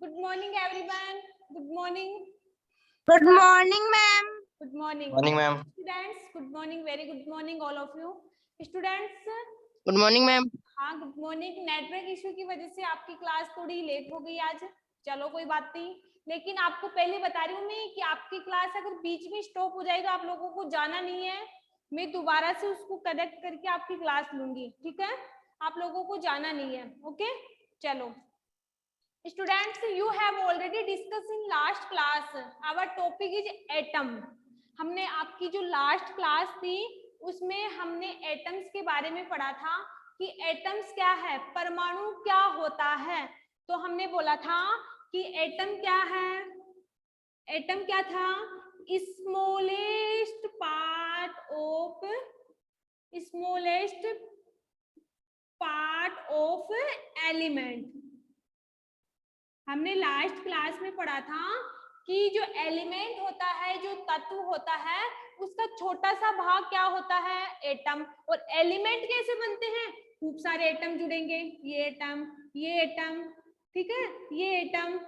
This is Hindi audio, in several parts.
Good morning, everyone. Good morning. Good morning, ma'am. Good morning. Morning, ma'am. Students, good morning. Very good morning, all of you. Students, Good morning, ma'am. हाँ गुड मॉर्निंग। नेटवर्क इशू की वजह से आपकी क्लास थोड़ी लेट हो गई आज। चलो कोई बात नहीं, लेकिन आपको पहले बता रही हूँ मैं कि आपकी क्लास अगर बीच में स्टॉप हो जाए तो आप लोगों को जाना नहीं है। मैं दोबारा से उसको कनेक्ट करके आपकी क्लास लूंगी, ठीक है? आप लोगों को जाना नहीं है। ओके, चलो students, you have already discussed in last class. Our topic is atom. हमने आपकी जो लास्ट क्लास थी उसमें हमने एटम्स के बारे में पढ़ा था कि एटम्स क्या है, परमाणु क्या होता है। तो हमने बोला था कि एटम क्या है, एटम क्या था, स्मॉलेस्ट पार्ट ऑफ एलिमेंट। हमने लास्ट क्लास में पढ़ा था कि जो एलिमेंट होता है, जो तत्व होता है, उसका छोटा सा भाग क्या होता है, एटम। और एलिमेंट कैसे बनते हैं, खूब सारे एटम जुड़ेंगे, ये एटम, ये एटम, ठीक है, ये एटम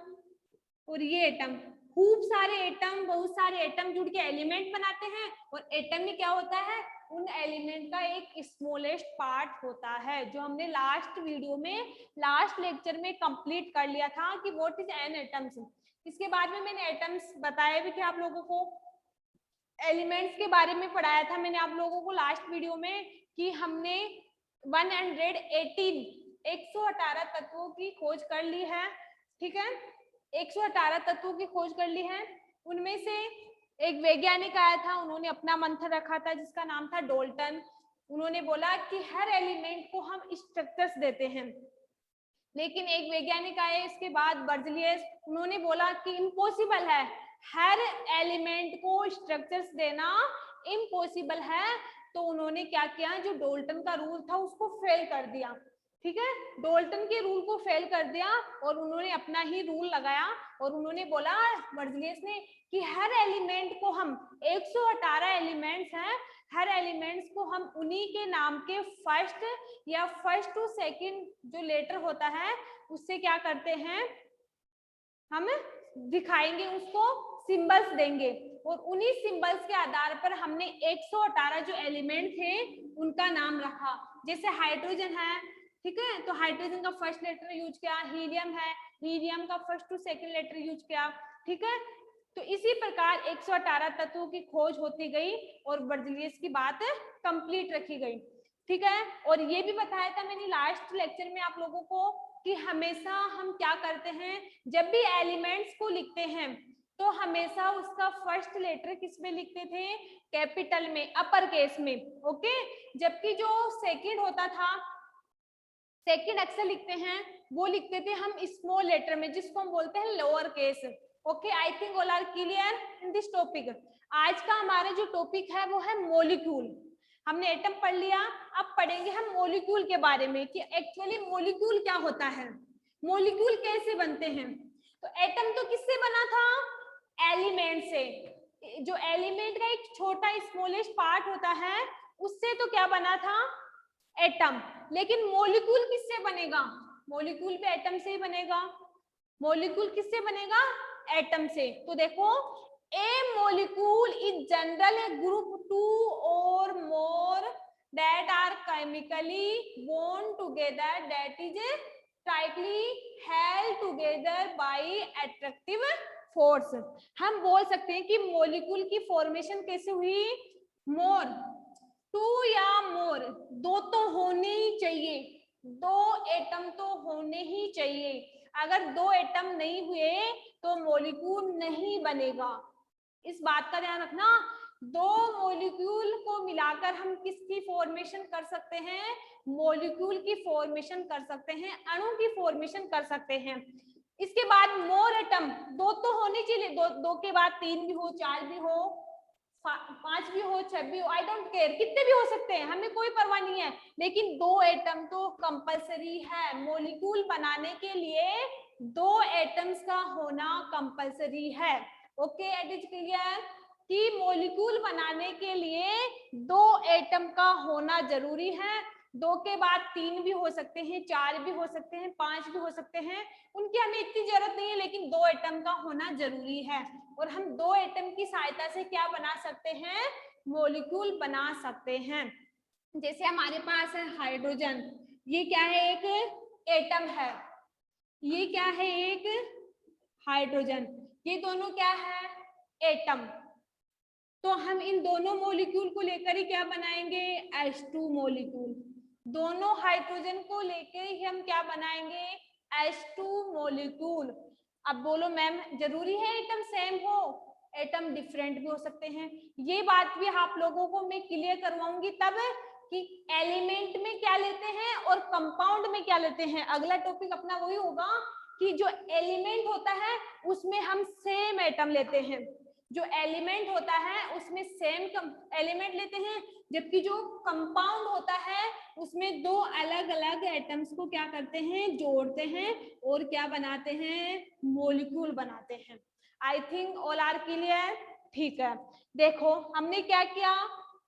और ये एटम, खूब सारे एटम, बहुत सारे एटम जुड़ के एलिमेंट बनाते हैं। और एटम में क्या होता है, उन एलिमेंट का एक स्मॉलेस्ट पार्ट होता है, जो हमने लास्ट वीडियो में, लास्ट लेक्चर में कंप्लीट कर लिया था कि व्हाट इज एन एटम्स। इसके बाद में मैंने एटम्स बताए भी थे आप लोगों को, एलिमेंट्स के बारे में पढ़ाया था मैंने आप लोगों को लास्ट वीडियो में कि हमने 118 तत्वों की खोज कर ली है, ठीक है, 118 तत्वों की खोज कर ली है। उनमें से एक वैज्ञानिक आया था, उन्होंने अपना मंथन रखा था जिसका नाम था डोल्टन। उन्होंने बोला कि हर एलिमेंट को हम स्ट्रक्चर्स देते हैं, लेकिन एक वैज्ञानिक आए इसके बाद बर्जलियस, उन्होंने बोला कि इम्पॉसिबल है, हर एलिमेंट को स्ट्रक्चर्स देना इम्पॉसिबल है। तो उन्होंने क्या किया, जो डोल्टन का रूल था उसको फेल कर दिया, ठीक है, डोल्टन के रूल को फेल कर दिया और उन्होंने अपना ही रूल लगाया। और उन्होंने बोला बर्जलियस ने कि हर एलिमेंट को हम 118 एलिमेंट्स हैं, हर एलिमेंट्स को हम उन्हीं के नाम के फर्स्ट या फर्स्ट टू सेकंड जो लेटर होता है उससे क्या करते हैं, हम दिखाएंगे, उसको सिंबल्स देंगे। और उन्हीं सिंबल्स के आधार पर हमने 118 जो एलिमेंट थे उनका नाम रखा। जैसे हाइड्रोजन है, ठीक है, तो हाइड्रोजन का फर्स्ट लेटर यूज किया, हीलियम है, हीलियम का first to second letter use किया, ठीक है। तो इसी प्रकार 118 तत्वों की खोज होती गई और बर्जलियस की बात कंप्लीट रखी गई, ठीक है। और ये भी बताया था मैंने लास्ट लेक्चर में आप लोगों को कि हमेशा हम क्या करते हैं, जब भी एलिमेंट्स को लिखते हैं तो हमेशा उसका फर्स्ट लेटर किस में लिखते थे, कैपिटल में, अपर केस में, ओके। जबकि जो सेकंड होता था, सेकंड अक्षर लिखते हैं वो लिखते थे हम स्मॉल लेटर में, जिसको हम बोलते हैं lower case. Okay, I think all are clear in this topic. आज का हमारा जो टॉपिक है वो है मॉलिक्यूल। हमने एटम पढ़ लिया, अब पढ़ेंगे हम मॉलिक्यूल के बारे में कि एक्चुअली मॉलिक्यूल क्या होता है, मॉलिक्यूल कैसे बनते हैं। तो एटम तो किससे बना था, एलिमेंट से। जो एलिमेंट का एक छोटा स्मॉलेस्ट पार्ट होता है उससे तो क्या बना था, एटम। लेकिन मॉलिक्यूल किससे बनेगा, मॉलिक्यूल भी एटम से ही बनेगा। मॉलिक्यूल किससे बनेगा, एटम से। तो देखो, a molecule is general a group two or more that are chemically bound together, that is tightly held together by attractive force। हम बोल सकते हैं कि मॉलिक्यूल की फॉर्मेशन कैसे हुई, मोर, टू या मोर, दो तो होने ही चाहिए, दो एटम तो होने ही चाहिए। अगर दो एटम नहीं हुए तो मॉलिक्यूल नहीं बनेगा, इस बात का ध्यान रखना। दो मॉलिक्यूल को मिलाकर हम किसकी फॉर्मेशन कर सकते हैं, मॉलिक्यूल की फॉर्मेशन कर सकते हैं, अणु की फॉर्मेशन कर सकते हैं। इसके बाद मोर एटम, दो तो होने चाहिए, दो के बाद तीन भी हो, चार भी हो, पांच भी हो, छह भी हो, आई डोंट केयर, कितने भी हो सकते हैं, हमें कोई परवाह नहीं है, लेकिन दो एटम तो कंपलसरी है। मॉलिक्यूल बनाने के लिए दो एटम्स का होना कंपलसरी है। ओके, इट इज क्लियर कि मॉलिक्यूल बनाने के लिए दो एटम का होना जरूरी है। 2 के बाद 3 भी हो सकते हैं, 4 भी हो सकते हैं, 5 भी हो सकते हैं, उनकी हमें इतनी जरूरत नहीं है, लेकिन 2 एटम का होना जरूरी है। और हम 2 एटम की सहायता से क्या बना सकते हैं, मॉलिक्यूल बना सकते हैं। जैसे हमारे पास है हाइड्रोजन, ये क्या है, एक एटम है, ये क्या है, एक हाइड्रोजन, ये दोनों क्या है, एटम। तो हम इन दोनों मॉलिक्यूल को लेकर ही क्या बनाएंगे, H2 मॉलिक्यूल। दोनों हाइड्रोजन को लेकर ही हम क्या बनाएंगे, H2 मॉलिक्यूल। अब बोलो मैम जरूरी है एटम सेम हो, एटम डिफरेंट भी हो सकते हैं। ये बात भी आप लोगों को मैं क्लियर करवाऊंगी तब कि एलिमेंट में क्या लेते हैं और कंपाउंड में क्या लेते हैं। अगला टॉपिक अपना वही होगा कि जो एलिमेंट होता है उसमें हम सेम एटम लेते हैं, जो एलिमेंट होता है उसमें सेम एलिमेंट लेते हैं, जबकि जो कंपाउंड होता है उसमें 2 अलग अलग एटम्स को क्या करते हैं, जोड़ते हैं और क्या बनाते हैं, मॉलिक्यूल बनाते हैं। I think all are clear. ठीक है, देखो हमने क्या किया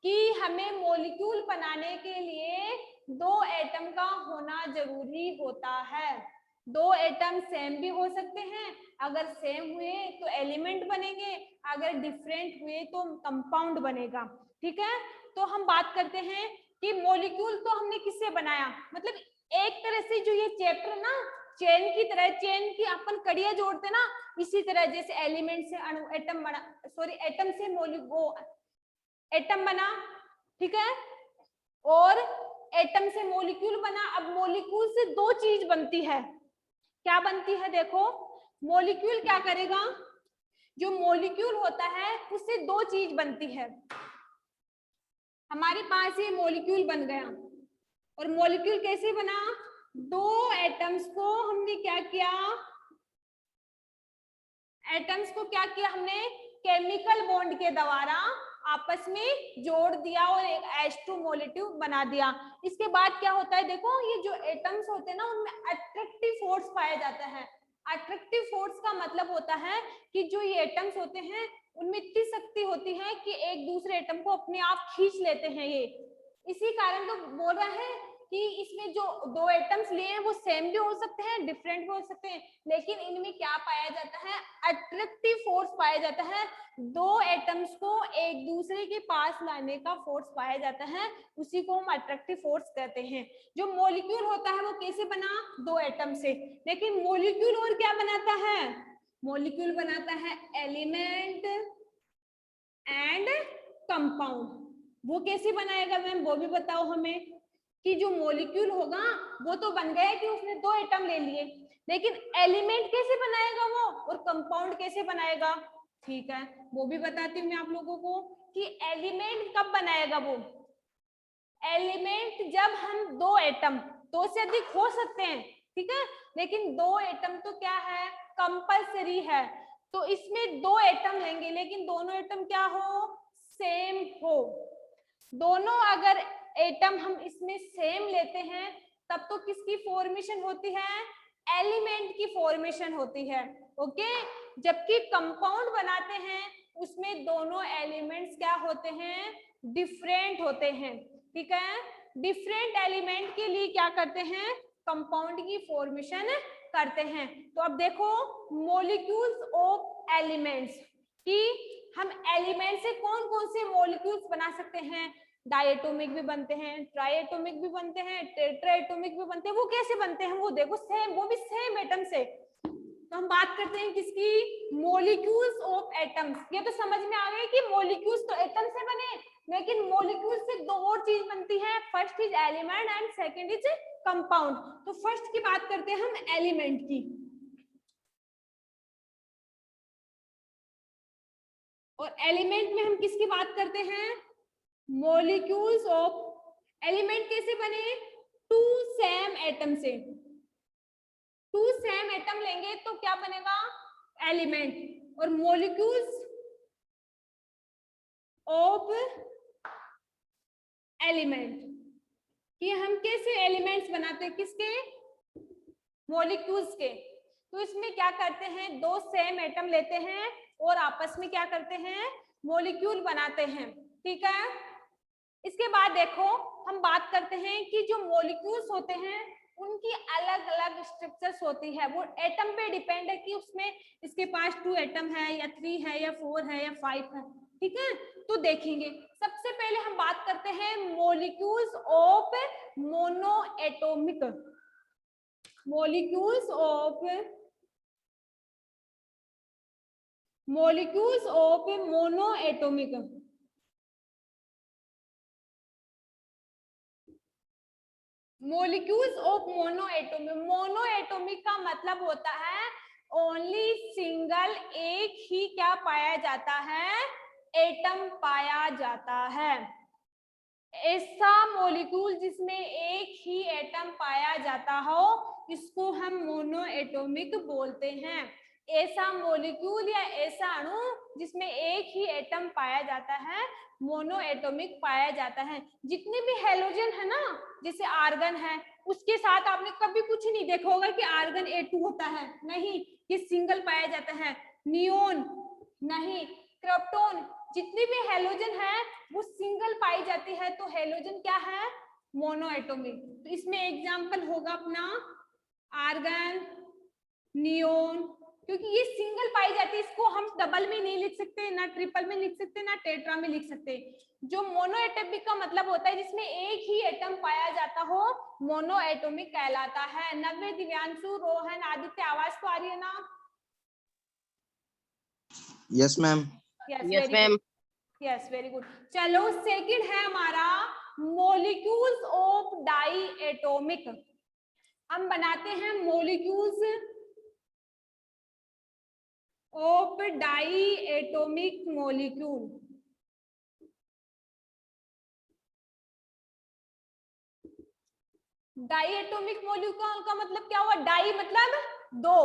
कि हमें मॉलिक्यूल बनाने के लिए 2 एटम का होना जरूरी होता है। 2 एटम सेम भी हो सकते हैं, अगर सेम हुए तो एलिमेंट बनेंगे, अगर डिफरेंट हुए तो कंपाउंड बनेगा। ठीक है, तो हम बात करते हैं कि मॉलिक्यूल तो हमने किससे बनाया, मतलब एक तरह से जो ये चैप्टर ना चेन की तरह, चेन की अपन कड़ियां जोड़ते ना, इसी तरह जैसे एलिमेंट से अणु, एटम बना, सॉरी एटम से एटम बना, ठीक है, और एटम से मॉलिक्यूल बना। अब मॉलिक्यूल से 2 चीज बनती है, क्या बनती है, देखो मॉलिक्यूल क्या करेगा, जो मॉलिक्यूल होता है उससे 2 चीज बनती है। हमारे पास ये मॉलिक्यूल बन गया, और मॉलिक्यूल कैसे बना, 2 एटम्स को हमने क्या किया, एटम्स को क्या किया हमने, केमिकल बॉन्ड के द्वारा आपस में जोड़ दिया और एक H2 मॉलिक्यूल बना दिया। इसके बाद क्या होता है, देखो ये जो एटम्स होते हैं ना उनमें अट्रैक्टिव फोर्स पाया जाता है। अट्रैक्टिव फोर्स का मतलब होता है कि जो ये एटम्स होते हैं उनमें इतनी शक्ति होती है कि एक दूसरे एटम को अपने आप खींच लेते हैं। ये इसी कारण तो बोल रहा है कि इसमें जो 2 एटम्स लिए हैं वो सेम भी हो सकते हैं, डिफरेंट भी हो सकते हैं, लेकिन इनमें क्या पाया जाता है, अट्रैक्टिव फोर्स पाया जाता है। 2 एटम्स को एक दूसरे के पास लाने का फोर्स पाया जाता है, उसी को हम अट्रैक्टिव फोर्स कहते हैं। जो मॉलिक्यूल होता है वो कैसे बना, 2 एटम से, लेकिन मॉलिक्यूल और क्या बनाता है, मॉलिक्यूल बनाता है एलिमेंट एंड कंपाउंड। वो कैसे बनाएगा मैम, वो भी बताओ हमें, कि जो मॉलिक्यूल होगा वो तो बन गया कि उसने 2 एटम ले लिए, लेकिन एलिमेंट कैसे बनाएगा वो और कंपाउंड कैसे बनाएगा। ठीक है, वो भी बताती हूँ मैं आप लोगों को कि एलिमेंट कब बनाएगा वो, एलिमेंट जब हम 2 एटम, 2 से अधिक हो सकते हैं, ठीक है, लेकिन 2 एटम तो क्या है, कंपल्सरी है। तो इसमें 2 एटम लेंगे, लेकिन दोनों एटम क्या हो, सेम हो। दोनों अगर एटम हम इसमें सेम लेते हैं तब तो किसकी फॉर्मेशन होती है, एलिमेंट की फॉर्मेशन होती है। ओके, जबकि कंपाउंड बनाते हैं उसमें दोनों एलिमेंट्स क्या होते हैं, डिफरेंट होते हैं। ठीक है, डिफरेंट एलिमेंट के लिए क्या करते हैं, कंपाउंड की फॉर्मेशन करते हैं। तो अब देखो मॉलिक्यूल्स ऑफ एलिमेंट्स कि हम एलिमेंट से कौन कौन से मॉलिक्यूल्स बना सकते हैं, डायटोमिक भी बनते हैं, ट्राइएटोमिक भी बनते हैं, टेट्राएटोमिक भी बनते हैं। वो कैसे बनते हैं, वो देखो सेम, वो भी सेम एटम से। तो हम बात करते हैं किसकी, मॉलिक्यूल्स ऑफ एटम्स। ये तो समझ में आ गया कि मॉलिक्यूल्स तो एटम से बने, लेकिन मॉलिक्यूल से 2 और चीज बनती है, first is element and second is compound. तो फर्स्ट की बात करते हैं हम एलिमेंट की। और एलिमेंट में हम किसकी बात करते हैं, मॉलिक्यूल्स ऑफ एलिमेंट कैसे बने, 2 सेम एटम से। 2 सेम एटम लेंगे तो क्या बनेगा, एलिमेंट। और मॉलिक्यूल्स ऑफ एलिमेंट कि हम कैसे एलिमेंट्स बनाते हैं, किसके, मॉलिक्यूल्स के। तो इसमें क्या करते हैं, 2 सेम एटम लेते हैं और आपस में क्या करते हैं, मॉलिक्यूल बनाते हैं। ठीक है, इसके बाद देखो हम बात करते हैं कि जो मॉलिक्यूल्स होते हैं उनकी अलग अलग स्ट्रक्चर्स होती है, वो एटम पे डिपेंड है कि उसमें इसके पास 2 एटम है या 3 है या 4 है या 5 है, ठीक है। तो देखेंगे सबसे पहले हम बात करते हैं molecules of monoatomic, molecules of monoatomic. Molecules of monoatomic, monoatomic का मतलब होता है ओनली सिंगल, एक ही क्या पाया जाता है, एटम पाया जाता है। ऐसा मॉलिक्यूल जिसमें एक ही एटम पाया जाता हो इसको हम मोनोएटॉमिक बोलते हैं। ऐसा मॉलिक्यूल या ऐसा अणु जिसमें एक ही एटम पाया जाता है मोनोएटॉमिक पाया जाता है। जितने भी हेलोजन है ना, जैसे आर्गन है, उसके साथ आपने कभी कुछ नहीं देखा होगा कि आर्गन A2 होता है, नहीं, ये सिंगल पाया जाता है। नियोन नहीं, क्रिप्टॉन, जितनी भी हेलोजन है वो सिंगल पाई जाती है, तो हेलोजन क्या है, मोनोएटॉमिक। तो इसमें एग्जांपल होगा अपना आर्गन, नियोन, क्योंकि ये सिंगल पाई जाती है, इसको हम डबल में नहीं लिख सकते, ना ट्रिपल में लिख सकते, ना टेट्रा में लिख सकते। जो मोनोएटॉमिक का मतलब होता है जिसमें एक ही एटम पाया जाता हो, मोनोएटॉमिक कहलाता है। नव्य, दिव्यांशु, रोहन, आदित्य, आवाज तो आ रही है ना? Yes ma'am. Yes, ma'am. Yes, very good. चलो सेकंड है हमारा मॉलिक्यूल्स ऑफ डाई एटॉमिक। हम बनाते हैं molecules of diatomic molecule. Diatomic molecule का मतलब क्या हुआ, डाई मतलब दो,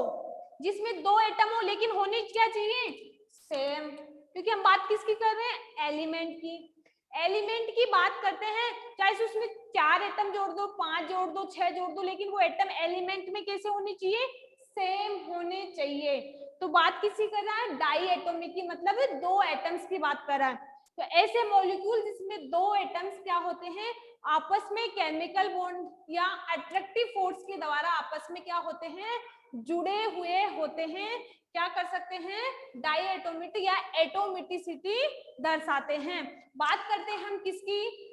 जिसमें दो एटम हो, लेकिन होने क्या चाहिए, सेम। क्योंकि हम बात किसकी कर रहे हैं, एलिमेंट की। एलिमेंट की बात करते हैं, चाहे उसमें 4 एटम जोड़ दो, 5 जोड़ दो, 6 जोड़ दो, लेकिन वो एटम एलिमेंट में कैसे होने चाहिए, सेम होने चाहिए। तो बात किसी कर रहा है, डाई एटॉमिक की, मतलब दो एटम्स की बात कर रहा है। तो ऐसे मॉलिक्यूल जिसमें दो एटम्स क्या होते हैं, आपस में केमिकल बॉन्ड या अट्रैक्टिव फोर्स के द्वारा आपस में क्या होते हैं, जुड़े हुए होते हैं, क्या कर सकते हैं, डाई एटोमिटी या एटोमिटिसिटी दर्शाते हैं। बात करते हैं हम किसकी,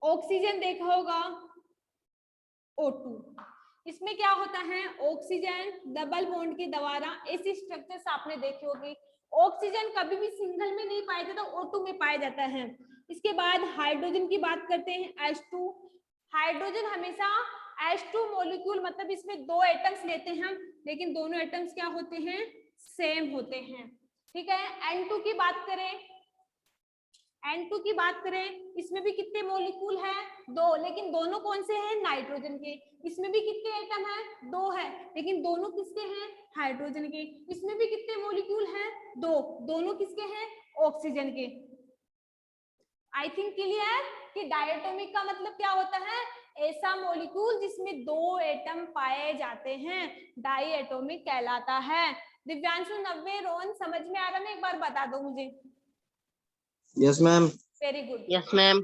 ऑक्सीजन देखा होगा, O2, इसमें क्या होता है, ऑक्सीजन डबल बॉन्ड के द्वारा, ऐसी स्ट्रक्चर्स आपने देखी होगी। ऑक्सीजन कभी भी सिंगल में नहीं पाया जाता, O2 में पाया जाता है। इसके बाद हाइड्रोजन की बात करते हैं, H2। हाइड्रोजन हमेशा H2 मॉलिक्यूल, मतलब इसमें दो एटम्स लेते हैं हम, लेकिन दोनों एटम्स क्या होते हैं, सेम होते हैं, ठीक है। N2 की बात करें, N2 की बात करें, इसमें भी कितने मॉलिक्यूल हैं, दो, लेकिन दोनों कौन से हैं, नाइट्रोजन के। इसमें भी कितने एटम हैं, दो है, लेकिन दोनों किसके हैं, हाइड्रोजन के। इसमें भी कितने मॉलिक्यूल हैं, दो, दोनों किसके हैं, ऑक्सीजन के। आई थिंक क्लियर कि डायटोमिक का मतलब क्या होता है, ऐसा मॉलिक्यूल जिसमें दो एटम पाए जाते हैं, डाई एटोमिक कहलाता है। दिव्यांशु, नव्य, रोहन, समझ में आ रहा है, एक बार बता दो मुझे। Yes ma'am. Very good, Yes, ma'am.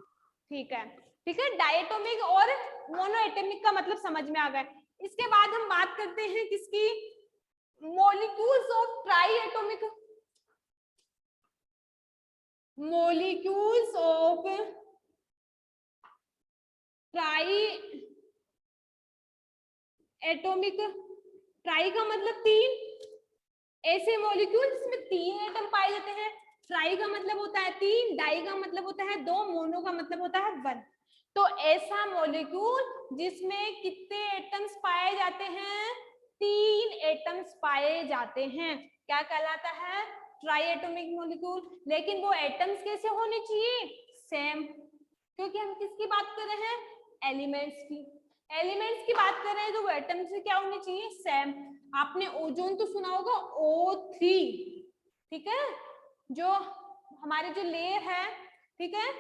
ठीक है, ठीक है। डायटोमिक और मोनोएटॉमिक का मतलब समझ में आ गया। इसके बाद हम बात करते हैं किसकी, molecules of try atomic, molecules of try atomic. Try का मतलब तीन, ऐसे मॉलिक्यूल जिसमें तीन एटम पाए जाते हैं। ट्राई का मतलब होता है तीन, डाई का मतलब होता है दो, मोनो का मतलब होता है वन। तो ऐसा मॉलिक्यूल जिसमें कितने एटम्स पाए जाते हैं, तीन एटम्स पाए जाते हैं, क्या कहलाता है, ट्राई एटोमिक मॉलिक्यूल। लेकिन वो एटम्स कैसे होने चाहिए, सेम, क्योंकि हम किसकी बात कर रहे हैं, एलिमेंट्स की। एलिमेंट्स की बात कर रहे हैं तो वो एटम्स से क्या होने चाहिए, सेम। आपने ओजोन तो सुना होगा, O3, ठीक है, जो हमारे जो लेयर है, ठीक है,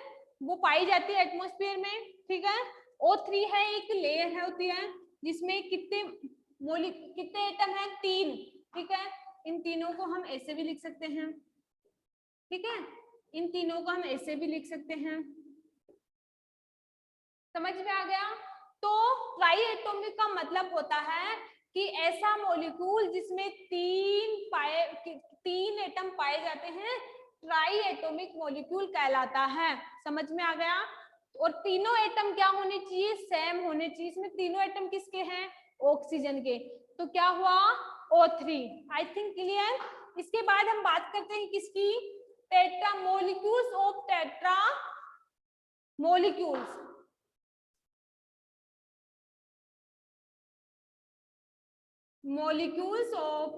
वो पाई जाती है एटमॉस्फेयर में, ठीक है। O3 है, एक लेयर है होती है जिसमें कितने एटम है, तीन, ठीक है। इन तीनों को हम ऐसे भी लिख सकते हैं, ठीक है, इन तीनों को हम ऐसे भी लिख सकते हैं, समझ में आ गया? तो ट्राई एटॉमिक का मतलब होता है कि ऐसा मॉलिक्यूल जिसमें तीन एटम पाए जाते हैं, ट्राई एटॉमिक मॉलिक्यूल कहलाता है। समझ में आ गया? और तीनों एटम क्या होने चाहिए? सेम होने चाहिए। इसमें तीनों एटम किसके हैं? ऑक्सीजन के। तो क्या हुआ? O3। आई थिंक क्लियर। इसके बाद हम बात करते हैं किसकी? Tetra molecules of tetra molecules. molecules of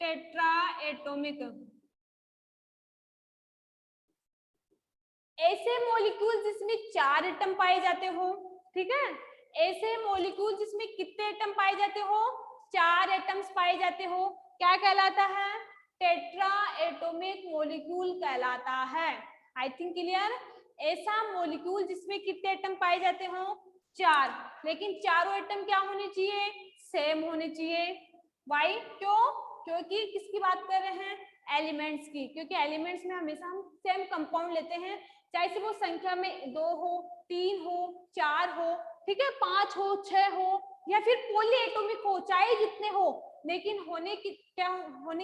tetraatomic। ऐसे मॉलिक्यूल जिसमें 4 एटम पाए जाते हो, ठीक है? ऐसे मॉलिक्यूल जिसमें कितने एटम पाए जाते हो? 4 एटम्स पाए जाते हो, क्या कहलाता है? टेट्राएटॉमिक मॉलिक्यूल कहलाता है। आई थिंक क्लियर। ऐसा मॉलिक्यूल जिसमें कितने एटम पाए जाते हो? 4, लेकिन चारों एटम क्या होने चाहिए? सेम होने चाहिए। वाई? क्यों? क्योंकि किसकी बात कर रहे हैं? एलिमेंट्स की। क्योंकि एलिमेंट्स में हमेशा हम सेम कंपाउंड लेते हैं, चाहे से वो संख्या में 2 हो, 3 हो, 4 हो, ठीक है, 5 हो, 6 हो, या फिर पॉलीएटॉमिक हो, चाहे जितने हो, लेकिन होने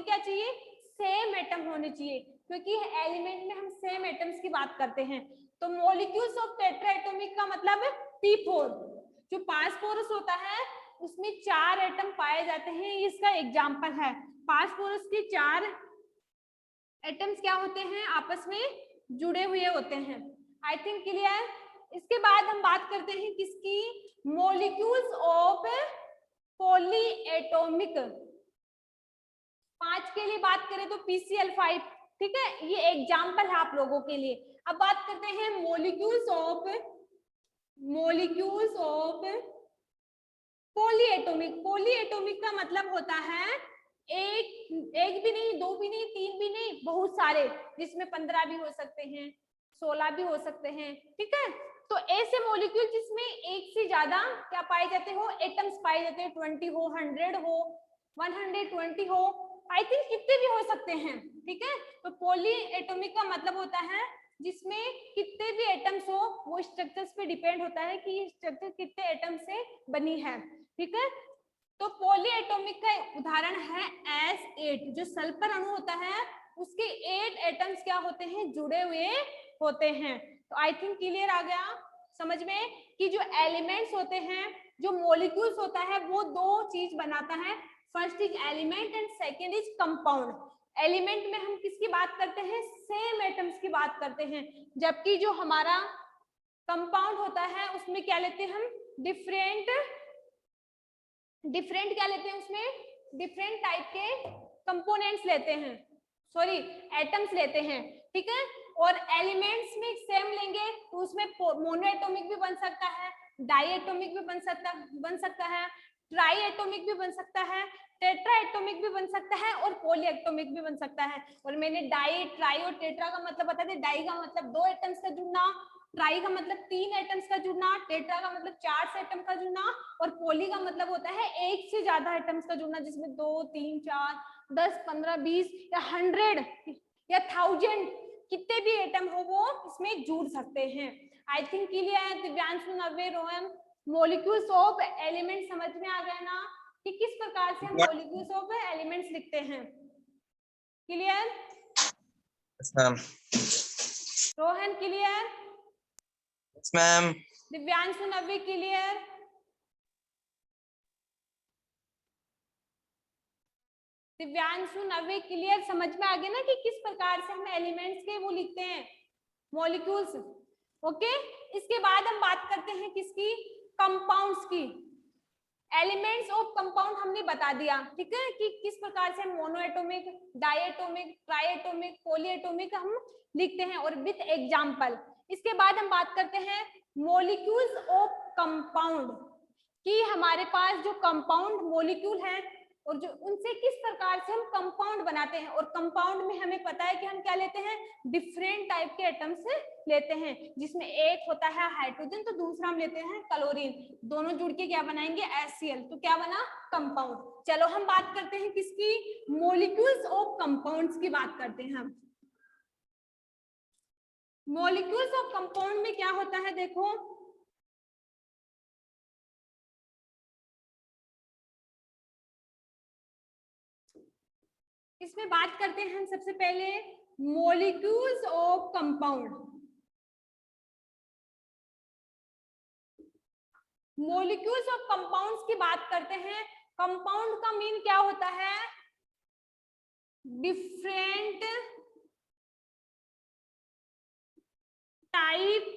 क्या चाहिए? सेम एटम होने चाहिए। क्योंकि एलिमेंट में हम सेम एटम्स की बात करते हैं। तो मॉलिक्यूल्स ऑफ टेट्राएटॉमिक का मतलब P4। जो 5 पोरस होता है उसमें 4 एटम पाए जाते हैं, इसका एग्जाम्पल है। 5 पोरस के 4 एटम्स क्या होते हैं? आपस में जुड़े हुए होते हैं। I think clear. इसके बाद हम बात करते हैं किसकी? Molecules of polyatomic. 5 के लिए बात करें तो PCl5, ठीक है, ये एग्जाम्पल है आप लोगों के लिए। अब बात करते हैं मॉलिक्यूल्स ऑफ पॉलीएटॉमिक। पॉलीएटॉमिक का मतलब होता है एक भी नहीं, 2 भी नहीं, 3 भी नहीं, बहुत सारे, जिसमें 15 भी हो सकते हैं, 16 भी हो सकते हैं, ठीक है। तो ऐसे मॉलिक्यूल जिसमें एक से ज्यादा क्या पाए जाते हो? एटम्स पाए जाते हैं। 20 हो, 100 हो, 120 हो, आई थिंक कितने भी हो सकते हैं, ठीक है। तो पॉलीएटॉमिक का मतलब होता है जिसमें कितने भी एटम्स हो, वो स्ट्रक्चर्स पे डिपेंड होता है कि ये स्ट्रक्चर कितने एटम से बनी है, ठीक है। तो पॉलीएटॉमिक का उदाहरण है S8। जो सल्फर अणु होता है उसके 8 एटम्स क्या होते हैं? जुड़े हुए होते हैं। तो आई थिंक क्लियर आ गया समझ में कि जो एलिमेंट्स होते हैं, जो मॉलिक्यूल्स होता है, वो 2 चीज बनाता है। First is element and second is compound. Element में हम किसकी बात करते हैं? सेम एटम्स की बात करते हैं। जबकि जो हमारा कंपाउंड होता है उसमें क्या लेते हैं हम? डिफरेंट क्या लेते हैं? उसमें डिफरेंट टाइप के कंपोनेंट्स लेते हैं, सॉरी एटम्स लेते हैं, ठीक है। और एलिमेंट्स में सेम लेंगे तो उसमें मोनोएटॉमिक भी बन सकता है, डाईएटॉमिक भी बन सकता है, ट्राईएटॉमिक भी बन सकता है, टेट्राएटॉमिक भी बन सकता है, और पॉलीएटॉमिक भी बन सकता है। और मैंने डाई, ट्राई और टेट्रा का मतलब बता दिया। डाई का मतलब 2 एटम्स का जुड़ना, ट्राई का मतलब 3 एटम्स का जुड़ना, टेट्रा का मतलब 4 से एटम का जुड़ना, और पॉली का मतलब होता है एक से ज्यादा एटम्स का जुड़ना, जिसमें 2, 3, 4, 10, 15, 20 या 100 या 1000 कितने भी एटम हो वो इसमें जुड़ सकते हैं। आई थिंक क्लियर है। Divyanshu, Navya, Rohan, molecules of element समझ में आ गया ना कि किस प्रकार से हम मॉलिक्यूल्स ऑफ एलिमेंट्स लिखते हैं? Clear? Rohan clear? Ma'am. Divyanshu, Navya clear? Divyanshu, Navya clear? समझ में आ गया ना कि किस प्रकार से हम एलिमेंट्स के वो लिखते हैं, मॉलिक्यूल्स। ओके। इसके बाद हम बात करते हैं किसकी? कंपाउंड्स की। एलिमेंट्स ऑफ कंपाउंड हमने बता दिया, ठीक है, कि किस प्रकार से मोनोएटॉमिक, डाईएटॉमिक, ट्राईएटॉमिक, पॉलीएटॉमिक हम लिखते हैं, और विथ एग्जांपल। इसके बाद हम बात करते हैं मॉलिक्यूल्स ऑफ कंपाउंड, कि हमारे पास जो कंपाउंड मॉलिक्यूल है और जो उनसे किस प्रकार से हम कंपाउंड बनाते हैं। और कंपाउंड में हमें पता है कि हम क्या लेते हैं? डिफरेंट टाइप के एटम्स लेते हैं, जिसमें एक होता है हाइड्रोजन तो दूसरा हम लेते हैं क्लोरीन। दोनों जुड़ के क्या बनाएंगे? HCl। तो क्या बना? कंपाउंड। चलो हम बात करते हैं किसकी? मॉलिक्यूल्स ऑफ कंपाउंड्स की बात करते हैं हम। मॉलिक्यूल्स ऑफ कंपाउंड में क्या होता है, देखो इसमें बात करते हैं हम सबसे पहले molecules of compound. Molecules of compounds की बात करते हैं। कंपाउंड का मीन क्या होता है, डिफरेंट टाइप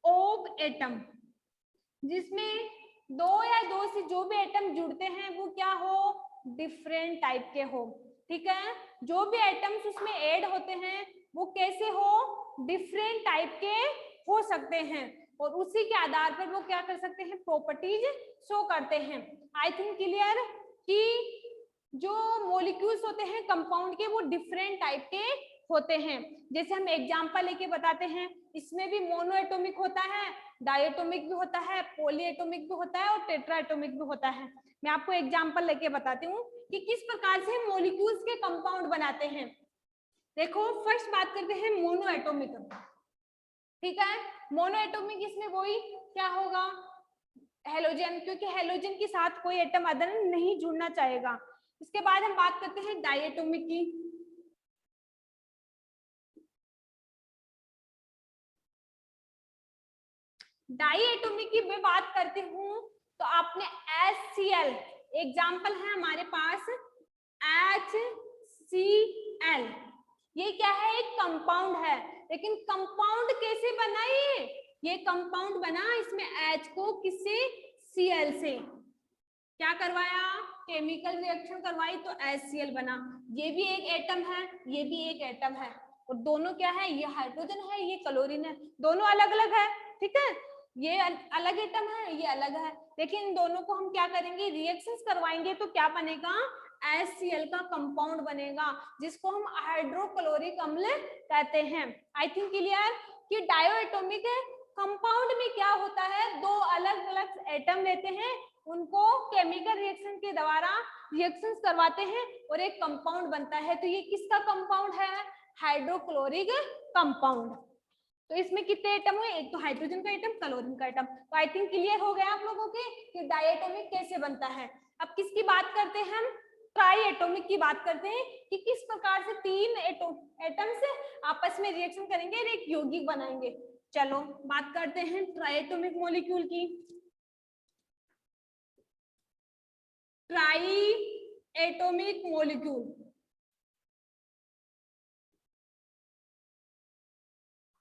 ऑफ एटम, जिसमें दो या दो से जो भी एटम जुड़ते हैं वो क्या हो, डिफरेंट टाइप के हो। ठीक है, जो भी एटम्स उसमें ऐड होते हैं वो कैसे हो, डिफरेंट टाइप के हो सकते हैं, और उसी के आधार पर वो क्या कर सकते हैं, प्रॉपर्टीज शो करते हैं। आई थिंक क्लियर कि जो मॉलिक्यूल्स होते हैं कंपाउंड के वो डिफरेंट टाइप के होते हैं। जैसे हम एग्जांपल लेके बताते हैं, इसमें भी मोनो एटॉमिक होता है, डायटोमिक भी होता है, पॉली एटॉमिक भी होता है और टेट्रा एटॉमिक भी होता है। मैं आपको एग्जांपल लेके बताती हूँ कि किस प्रकार से मॉलिक्यूल्स के कंपाउंड बनाते हैं। देखो फर्स्ट बात करते हैं मोनो एटॉमिक। ठीक है, मोनो एटॉमिक इसमें वही क्या होगा, हेलोजन, क्योंकि हेलोजन के साथ कोई एटम अदर नहीं जुड़ना चाहेगा। इसके बाद हम बात करते हैं डायटोमिक की। डायटोमिक की मैं बात करती हूँ तो आपने HCl, एग्जाम्पल है हमारे पास HCl, ये क्या है, एक कंपाउंड है। लेकिन कंपाउंड कैसे बना ये कंपाउंड बना, इसमें H को किससे, Cl से क्या करवाया, केमिकल रिएक्शन करवाई तो HCl बना। ये भी एक एटम है, ये भी एक एटम है, और दोनों क्या है, ये हाइड्रोजन है, ये क्लोरीन है, दोनों अलग अलग है। ठीक है, ये अलग एटम है, ये अलग है, लेकिन इन दोनों को हम क्या करेंगे, रिएक्शंस करवाएंगे तो क्या बनेगा, HCl का कंपाउंड बनेगा, जिसको हम हाइड्रोक्लोरिक अम्ल कहते हैं। आई थिंक क्लियर कि डायोएटॉमिक कंपाउंड में क्या होता है, दो अलग अलग एटम लेते हैं, उनको केमिकल रिएक्शन के द्वारा रिएक्शंस करवाते हैं और एक कंपाउंड बनता है। तो ये किसका कंपाउंड है, हाइड्रोक्लोरिक कंपाउंड। तो इसमें कितने एटम हुए, एक तो हाइड्रोजन का एटम, क्लोरीन का एटम। तो आई थिंक क्लियर हो गया आप लोगों के कि डायटोमिक कैसे बनता है। अब किसकी बात करते हैं हम, ट्राई एटोमिक की बात करते हैं कि किस प्रकार से तीन एटम्स आपस में रिएक्शन करेंगे और एक यौगिक बनाएंगे। चलो बात करते हैं ट्राई एटोमिक मॉलिक्यूल की। Try atomic molecule,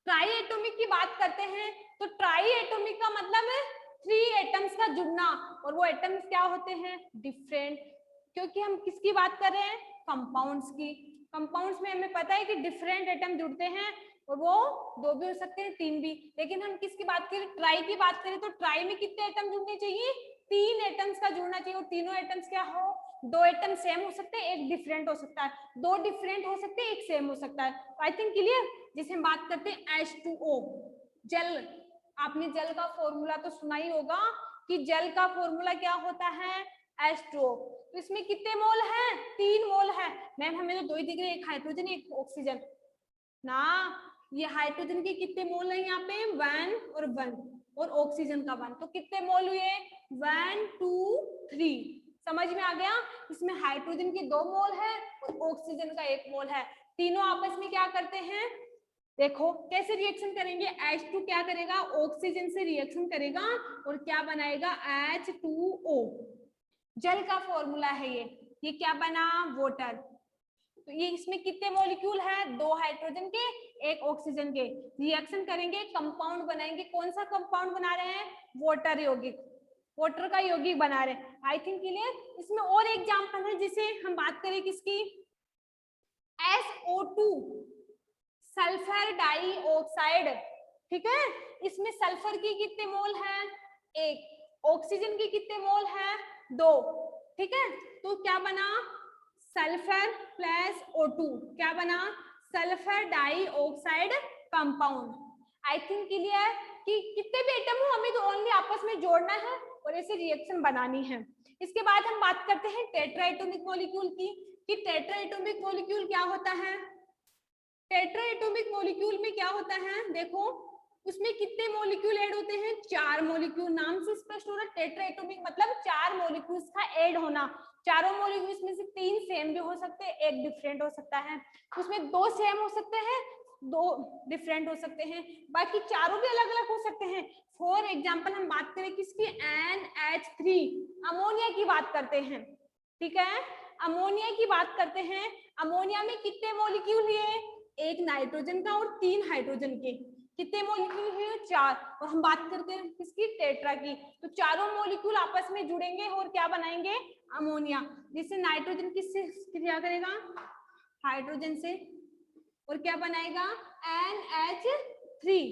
try atomic की बात करते हैं तो ट्राई एटोमिक का मतलब है 3 एटम्स का जुड़ना, और वो एटम्स क्या होते हैं, डिफरेंट। क्योंकि हम किसकी बात कर रहे हैं, कंपाउंड्स की। कंपाउंड्स में हमें पता है कि डिफरेंट एटम जुड़ते हैं, और वो 2 भी हो सकते हैं, 3 भी। लेकिन हम किसकी बात करें, ट्राई की बात करें तो ट्राई में कितने एटम जुड़ने चाहिए, 3 एटम्स का जुड़ना चाहिए। और तीनों एटम्स क्या हो, 2 एटम सेम हो सकते हैं, एक डिफरेंट हो सकता है, 2 डिफरेंट हो सकते हैं, एक सेम हो सकता है। आई थिंक क्लियर। जिसे हम बात करते हैं H2O, जल। आपने जल का फॉर्मूला तो सुना ही होगा कि जल का फॉर्मूला क्या होता है, H2O। तो इसमें कितने मोल हैं, 3 मोल है। मैम हमें तो 2 ही दिख रहे, एक हाइड्रोजन एक ऑक्सीजन ना। ये हाइड्रोजन के कितने मोल है यहाँ पे, 1 और 1, और ऑक्सीजन का 1, तो कितने मोल हुए, 1 2 3। समझ में आ गया। इसमें हाइड्रोजन के 2 मोल है और ऑक्सीजन का 1 मोल है। तीनों आपस में क्या करते हैं, देखो कैसे रिएक्शन करेंगे, H2 क्या करेगा, ऑक्सीजन से रिएक्शन करेगा और क्या बनाएगा, H2O। जल का फॉर्मूला है ये क्या बना, वाटर। तो ये इसमें कितने मॉलिक्यूल है, 2 हाइड्रोजन के 1 ऑक्सीजन के, रिएक्शन करेंगे कंपाउंड बनाएंगे। कौन सा कंपाउंड बना रहे हैं, वाटर यौगिक, वाटर का यौगिक बना रहे हैं। I think clear. इसमें और एग्जांपल है, जिसे हम बात करें किसकी, SO2, सल्फर डाइऑक्साइड। ठीक है, इसमें सल्फर की कितने मोल हैं, 1, ऑक्सीजन की कितने मोल हैं, 2। ठीक है, तो क्या बना, सल्फर प्लस O2, क्या बना, सल्फर डाइऑक्साइड कंपाउंड। आई थिंक क्लियर कि कितने भी एटम हो, हमें तो ओनली आपस में जोड़ना है और ऐसे रिएक्शन बनानी है। इसके बाद हम बात करते हैं टेट्रा एटॉमिक मॉलिक्यूल की, कि टेट्रा एटॉमिक मॉलिक्यूल क्या होता है। टेट्रा एटॉमिक मॉलिक्यूल में क्या होता है, देखो उसमें कितने मॉलिक्यूल ऐड होते हैं, 4 मॉलिक्यूल। नाम से स्पष्ट हो रहा है, टेट्रा एटॉमिक मतलब 4 मॉलिक्यूल्स का ऐड होना। चारों मॉलिक्यूल्स में से 3 सेम भी हो सकते हैं, 1 डिफरेंट हो सकता है। उसमें 2 सेम हो सकते हैं, 2 डिफरेंट हो सकते हैं, बाकी चारों भी अलग अलग हो सकते हैं। फॉर एग्जाम्पल हम बात करें किसकी, NH3 अमोनिया की बात करते हैं, ठीक है, अमोनिया की बात करते हैं। अमोनिया में कितने मॉलिक्यूल है, 1 नाइट्रोजन का और 3 हाइड्रोजन के। कितने मॉलिक्यूल है, 4। और हम बात करते हैं किसकी, टेट्रा की। तो चारों मॉलिक्यूल आपस में जुड़ेंगे और क्या बनाएंगे, अमोनिया। जिससे नाइट्रोजन किससे क्रिया करेगा, हाइड्रोजन से, और क्या बनाएगा, NH3।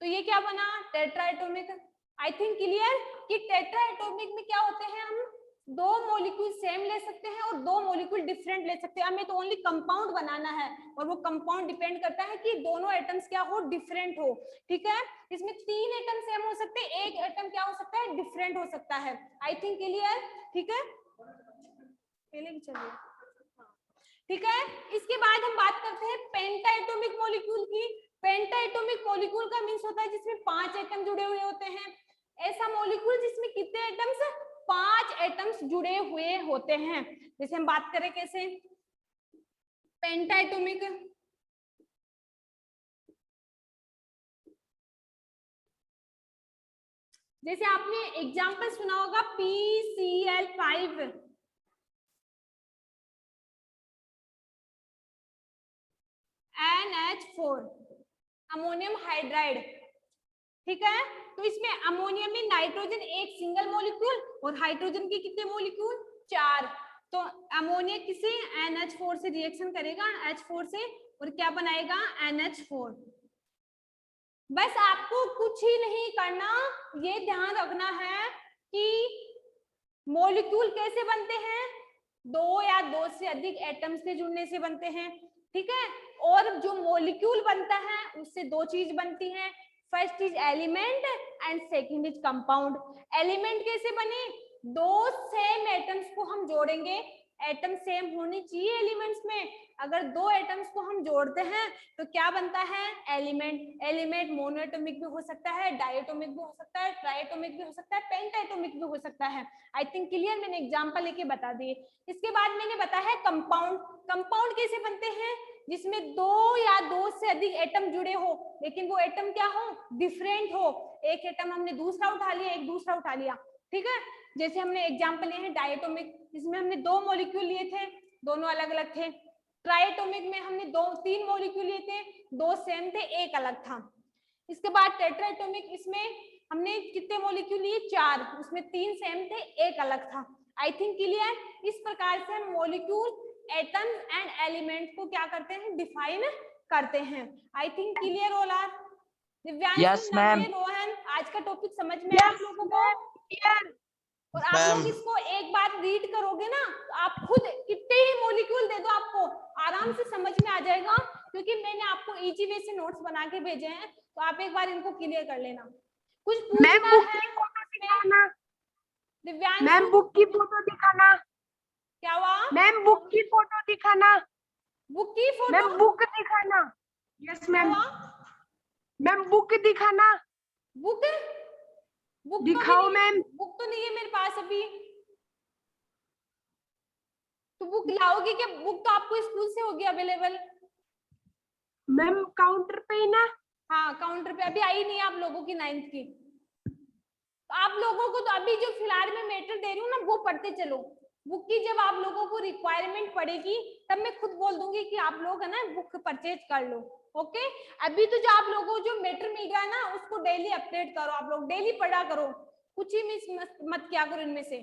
तो ये क्या बना, टेट्रा एटॉमिक। आई थिंक क्लियर कि टेट्रा एटॉमिक में क्या होते हैं, हम 2 मॉलिक्यूल सेम ले सकते हैं और 2 मॉलिक्यूल डिफरेंट ले सकते हैं। हमें तो ओनली कंपाउंड बनाना है, और वो कंपाउंड डिपेंड करता है कि दोनों एटम्स क्या हो, डिफरेंट हो, ठीक है। इसमें 3 एटम सेम हो सकते हैं, 1 एटम क्या हो सकता है, डिफरेंट हो सकता है। आई थिंक क्लियर, ठीक है, चलिए, ठीक है। इसके बाद हम बात करते हैं पेंटा एटॉमिक मॉलिक्यूल की। पेंटा एटॉमिक मॉलिक्यूल का मींस होता है जिसमें 5 एटम जुड़े हुए होते हैं। ऐसा मॉलिक्यूल जिसमें कितने एटम्स, 5 एटम्स जुड़े हुए होते हैं। जैसे हम बात करें कैसे, पेंटा एटॉमिक, जैसे आपने एग्जांपल सुना होगा PCl5, NH4 अमोनियम हाइड्राइड, ठीक है। तो इसमें अमोनिया में नाइट्रोजन 1 सिंगल मॉलिक्यूल और हाइड्रोजन के कितने मॉलिक्यूल, 4। तो अमोनिया किसे, NH4 से रिएक्शन करेगा, H4 से, और क्या बनाएगा, NH4। बस आपको कुछ ही नहीं करना, ये ध्यान रखना है कि मॉलिक्यूल कैसे बनते हैं, 2 या 2 से अधिक एटम्स के जुड़ने से बनते हैं, ठीक है। और जो मॉलिक्यूल बनता है उससे 2 चीज बनती हैं, first is element and second is compound. Element कैसे बने, 2 सेम एटम्स को हम जोड़ेंगे, एटम सेम होनी चाहिए एलिमेंट्स में। अगर 2 एटम्स को हम जोड़ते हैं तो क्या बनता है, एलिमेंट। एलिमेंट मोनोएटॉमिक भी हो सकता है, डायटोमिक भी हो सकता है, ट्राइएटॉमिक भी हो सकता है, पेंटाएटॉमिक भी हो सकता है। आई थिंक क्लियर, मैंने एग्जांपल लेके बता दिए। इसके बाद मैंने बताया है कंपाउंड। कंपाउंड कैसे बनते हैं, जिसमें 2 या 2 से अधिक एटम जुड़े हो, लेकिन वो एटम क्या हो, डिफरेंट हो। एक एटम हमने दूसरा उठा लिया, एक दूसरा उठा लिया, ठीक है। जैसे हमने एग्जांपल लिए हैं डायटोमिक, जिसमें हमने 2 मॉलिक्यूल लिए थे, दोनों अलग अलग थे। ट्राइएटॉमिक में हमने 3 मॉलिक्यूल लिए थे, 2 सेम थे, 1 अलग था। इसके बाद टेट्राएटॉमिक, इसमें हमने कितने मॉलिक्यूल लिए, 4, उसमें 3 सेम थे, 1 अलग था। आई थिंक क्लियर। इस प्रकार से हम मॉलिक्यूल, एटम्स एंड एलिमेंट्स को क्या करते हैं, डिफाइन करते हैं। I think clear all are. Divyanshu, Yes, ma'am. Rohan, आज का टॉपिक समझ में आया आप लोगों को? और आप लोग मैम। इसको एक बार रीड करोगे ना, तो आप खुद कितने ही मॉलिक्यूल दे दो, आपको आराम से समझ में आ जाएगा, क्योंकि मैंने आपको इजी वे से नोट्स बना के भेजे हैं। तो आप एक बार इनको क्लियर कर लेना। कुछ पूछना है दिव्यांशु? मैम बुक की फोटो दिखाना। क्या हुआ? मैम बुक की फोटो दिखाना। बुक की फोटो? मैम बुक दिखाना। Yes ma'am. मैम बुक दिखाना। बुक? बुक दिखाओ मैम। बुक तो नहीं है मेरे पास अभी। तो बुक लाओगे क्या? बुक तो आपको स्कूल से होगी अवेलेबल। मैम काउंटर पे ही ना? हाँ काउंटर पे, अभी आई नहीं आप लोगों की 9th की। तो आप लोगों को तो अभी जो फिलहाल में मैटर दे रही हूँ ना, वो पढ़ते चलो। बुक की जब आप लोगों को रिक्वायरमेंट पड़ेगी तब मैं खुद बोल दूंगी कि आप लोग है ना बुक परचेज कर लो। ओके, अभी तो जो आप लोगों को जो मैटर मिल रहा है ना, उसको डेली अपडेट करो, आप लोग डेली पढ़ा करो, कुछ ही मिस मत किया करो इनमें से।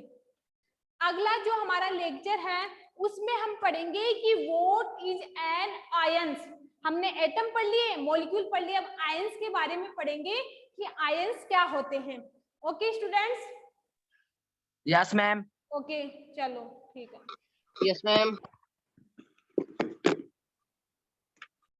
अगला जो हमारा लेक्चर है उसमें हम पढ़ेंगे कि व्हाट इज एन आयंस। हमने एटम पढ़ लिए, मॉलिक्यूल पढ़ लिए, अब आयंस के बारे में पढ़ेंगे कि आयंस क्या होते हैं। Okay students? Yes, ma'am. Okay चलो ठीक है। Yes ma'am.